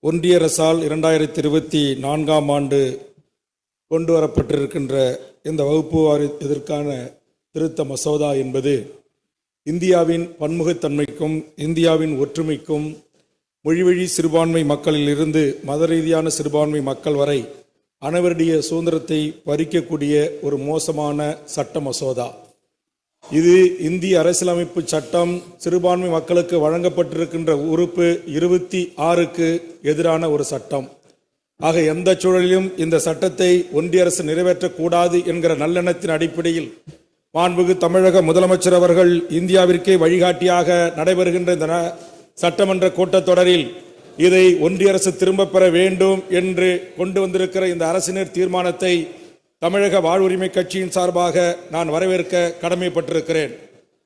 ஒன்றிய அரசால் 2024ஆம் ஆண்டு கொண்டு வரப்பட்டிருக்கின்ற இந்த வகுப்பு வாரி இதற்கான திருத்த மசோதா என்பது இந்தியாவின் பன்முகத்தன்மைக்கும் இந்தியாவின் ஒற்றுமைக்கும் மொழிவழி சிறுபான்மை மக்களிலிருந்து மத ரீதியான சிறுபான்மை மக்கள் வரை அனைவருடைய சுதந்திரத்தை பறிக்கக்கூடிய ஒரு மோசமான சட்ட மசோதா. இது இந்திய அரசியலமைப்பு சட்டம் சிறுபான்மை மக்களுக்கு வழங்கப்பட்டிருக்கின்ற உறுப்பு 26க்கு எதிரான ஒரு சட்டம். ஆக எந்த சூழலிலும் இந்த சட்டத்தை ஒன்றிய அரசு நிறைவேற்றக்கூடாது என்கிற நல்லெண்ணத்தின் அடிப்படையில் மாண்புமிகு தமிழக முதலமைச்சர் அவர்கள் இந்தியாவிற்கே வழிகாட்டியாக நடைபெறுகின்ற இந்த சட்டமன்ற கூட்டத்தொடரில் இதை ஒன்றிய அரசு திரும்ப பெற வேண்டும் என்று கொண்டு வந்திருக்கிற இந்த அரசினர் தீர்மானத்தை தமிழக வாழ்வுரிமை கட்சியின் சார்பாக நான் வரவேற்க கடமைப்பட்டிருக்கிறேன்.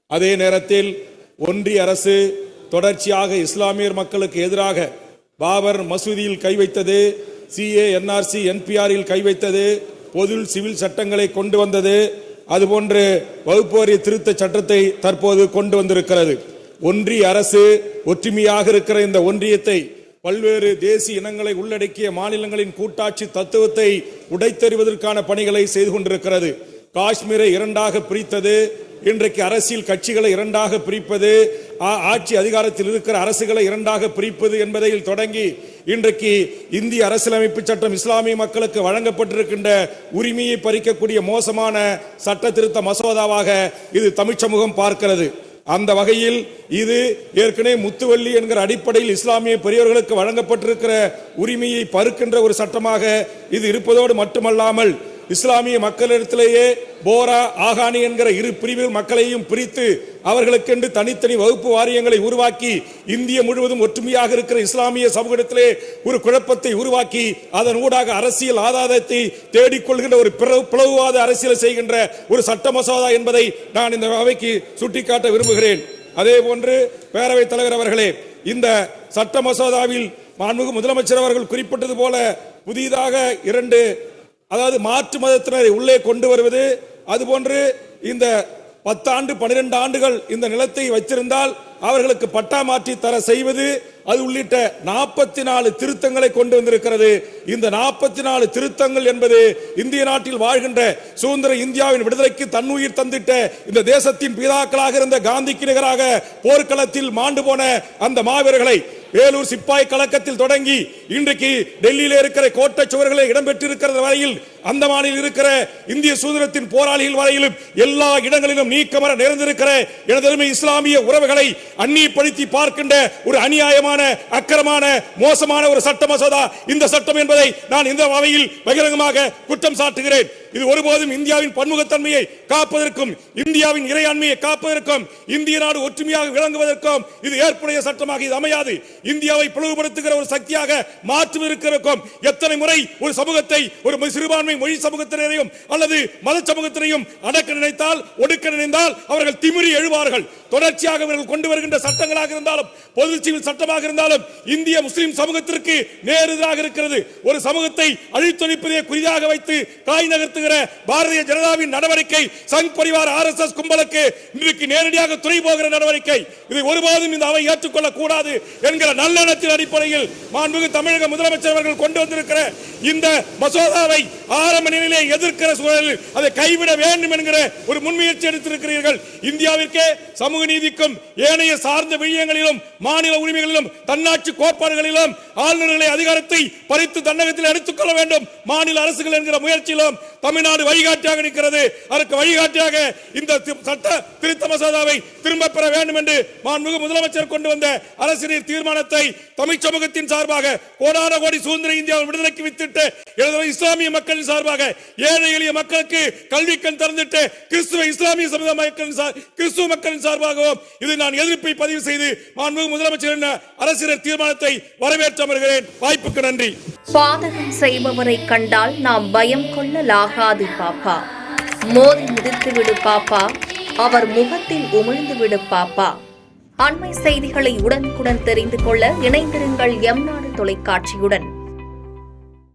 அதே நேரத்தில் ஒன்றிய அரசு தொடர்ச்சியாக இஸ்லாமியர் மக்களுக்கு எதிராக பாபர் மசூதியில் கை வைத்தது, CA NRC NPRயில் கை வைத்தது, பொது சிவில் சட்டங்களை கொண்டு வந்தது, அதுபோன்று வகுப்பு வாரிய திருத்த சட்டத்தை தற்போது கொண்டு வந்திருக்கிறது. ஒன்றிய அரசு ஒற்றுமையாக இருக்கிற இந்த ஒன்றியத்தை பல்வேறு தேசிய இனங்களை உள்ளடக்கிய மாநிலங்களின் கூட்டாட்சி தத்துவத்தை உடைத்தெறிவதற்கான பணிகளை செய்து கொண்டிருக்கிறது. காஷ்மீரை இரண்டாக பிரித்தது, இன்றைக்கு அரசியல் கட்சிகளை இரண்டாக பிரிப்பது, ஆட்சி அதிகாரத்தில் இருக்கிற அரசுகளை இரண்டாக பிரிப்பது என்பதில் தொடங்கி இன்றைக்கு இந்திய அரசியலமைப்பு சட்டம் இஸ்லாமிய மக்களுக்கு வழங்கப்பட்டிருக்கின்ற உரிமையை பறிக்கக்கூடிய மோசமான சட்ட திருத்த மசோதாவாக இது தமிழ் சமூகம் பார்க்கிறது. அந்த வகையில் இது ஏற்கனவே முத்துவள்ளி என்கிற அடிப்படையில் இஸ்லாமிய பெரியவர்களுக்கு வழங்கப்பட்டிருக்கிற உரிமையை பறிக்கின்ற ஒரு சட்டமாக இது இருப்பதோடு மட்டுமல்லாமல் இஸ்லாமிய மக்களிடத்திலேயே போரா ஆகானி என்கிற இரு பிரிவு மக்களையும் பிரித்து அவர்களுக்கென்று தனித்தனி வகுப்பு வாரியங்களை உருவாக்கி இந்திய முழுவதும் ஒற்றுமையாக இருக்கிற இஸ்லாமிய சமூகத்திலே ஒரு குழப்பத்தை உருவாக்கி அதன் ஊடாக அரசியல் ஆதாயத்தை தேடிக்கொள்கின்ற ஒரு பிளவுவாத அரசியல் செய்கின்ற ஒரு சட்ட மசோதா என்பதை நான் இந்த அவைக்கு சுட்டிக்காட்ட விரும்புகிறேன். அதே போன்று பேரவைத் தலைவர் அவர்களே, இந்த சட்ட மசோதாவில் மாண்புமிகு முதலமைச்சர் அவர்கள் குறிப்பிட்டது போல புதிதாக 2 அதாவது மாற்று மதத்தினரை உள்ளே கொண்டு வருவது, அதுபோன்று இந்த 10 ஆண்டு 12 ஆண்டுகள் இந்த நிலத்தை வைத்திருந்தால் அவர்களுக்கு பட்டா மாற்றி தர செய்வது, அது உள்ளிட்ட 44 திருத்தங்களை கொண்டு வந்திருக்கிறது. இந்த 44 திருத்தங்கள் என்பது இந்திய நாட்டில் வாழ்கின்ற சுதந்திர இந்தியாவின் விடுதலைக்கு தன்னுயிர் தந்திட்ட இந்த தேசத்தின் பிதாக்களாக இருந்த காந்திக்கு நிகராக போர்க்களத்தில் மாண்டு போன அந்த மாவீரர்களை வேலூர் சிப்பாய் கலக்கத்தில் தொடங்கி இன்றைக்கு டெல்லியில இருக்கிற கோட்டை சுவர்களை இடம்பெற்றிருக்கிறது வரையில், அந்தமானில் இருக்கிற இந்திய சுதந்திரத்தின் போராளிகள் வரையிலும் எல்லா இடங்களிலும் நீக்கமர நிறைந்திருக்கிற எனதருமை இஸ்லாமிய உறவுகளை அந்நியப்படுத்தி பார்க்கின்ற ஒரு அநியாயமான அக்கிரமான மோசமான ஒரு சட்ட மசோதா இந்த சட்டம் என்பதை நான் இந்த அவையில் பகிரங்கமாக குற்றம் சாட்டுகிறேன். இது ஒருபோதும் இந்தியாவின் பன்முகத்தன்மையை காப்பதற்கும் இந்தியாவின் இறையாண்மையை காப்பதற்கும் இந்திய நாடு ஒற்றுமையாக விளங்குவதற்கும் இது ஏற்புடைய சட்டமாக இது அமையாது. இந்தியாவை பிளவுபடுத்துகிற ஒரு சக்தியாக மாற்றும் இருக்கிறக்கும் எத்தனை முறை ஒரு சமூகத்தை ஒரு சிறுபான்மை மொழி சமூகத்தினரையும் அல்லது மத சமூகத்தினையும் அடக்க நினைத்தால் ஒடுக்க நினைத்தால் அவர்கள் திமிரி எழுவார்கள். தொடர்ச்சியாக அவர்கள் கொண்டு வருகின்ற சட்டங்களாக இருந்தாலும் பொது சிவில் சட்டமாக இருந்தாலும் இந்திய முஸ்லிம் சமூகத்திற்கு நேரெதிராக இருக்கிறது. ஒரு சமூகத்தை அழித்தொழிப்பதை குறிதாக வைத்து காய் நகர்த்துகிற பாரதிய ஜனதாவின் நடவடிக்கை சங் பரிவார் RSS கும்பலுக்கு இன்றைக்கு நேரடியாக துணை போகிற நடவடிக்கை. இதை ஒருபோதும் இந்த அவை ஏற்றுக்கொள்ளக் கூடாது என்கிற நல்லெண்ணத்தின் அடிப்படையில் மாண்புமிகு தமிழக முதலமைச்சர் அவர்கள் கொண்டு வந்திருக்கிற இந்த மசோதாவை ஆரம்ப நிலையிலே எதிர்க்கிற சூழலில் அதை கைவிட வேண்டும் என்கிற ஒரு முன்முயற்சி எடுத்திருக்கிறீர்கள். இந்தியாவிற்கே சமூக நீதிக்கும் ஏனைய சார்ந்த விடயங்களிலும் மாநில உரிமைகளிலும் தன்னாட்சி கோட்பாடுகளிலும் ஆளுநர்களை அதிகாரத்தை பறித்து தன்னகத்தில் எடுத்துக்கொள்ள வேண்டும் மாநில அரசுகள் என்கிற முயற்சியிலும் தமிழ்நாடு வழிகாட்டியாக நிற்கிறது. அதற்கு வழிகாட்டியாக இந்த சட்ட திருத்த மசோதாவை திரும்ப பெற வேண்டும் என்று மாண்புமிகு முதலமைச்சர் கொண்டு வந்த அரசியல் தீர்மானத்தை தமிழ் சமூகத்தின் சார்பாக கோடான கோடி சுதந்திர இந்தியாவின் விடுதலைக்கு வித்திட்டு இஸ்லாமிய மக்களின் சார்பாக ஏழை எளிய மக்களுக்கு கல்வி கண் திறந்துட்டு இஸ்லாமிய கிறிஸ்துவ மக்களின் சார்பாகவும் இதை நான் எதிர்ப்பை பதிவு செய்து மாண்புமிகு முதலமைச்சர் அரசியல் தீர்மானத்தை வரவேற்று அமர்கிறேன். வாய்ப்புக்கு நன்றி. பாதகம் செய்பவரை கண்டால் நாம் பயம் கொள்ளலாகாது பாப்பா. மோதி மிதித்து விடு பாப்பா, அவர் முகத்தில் உமிழ்ந்து விடு பாப்பா. அண்மை செய்திகளை உடனுக்குடன் தெரிந்து கொள்ள இணைந்திருங்கள் எம் நாடு தொலைக்காட்சியுடன்.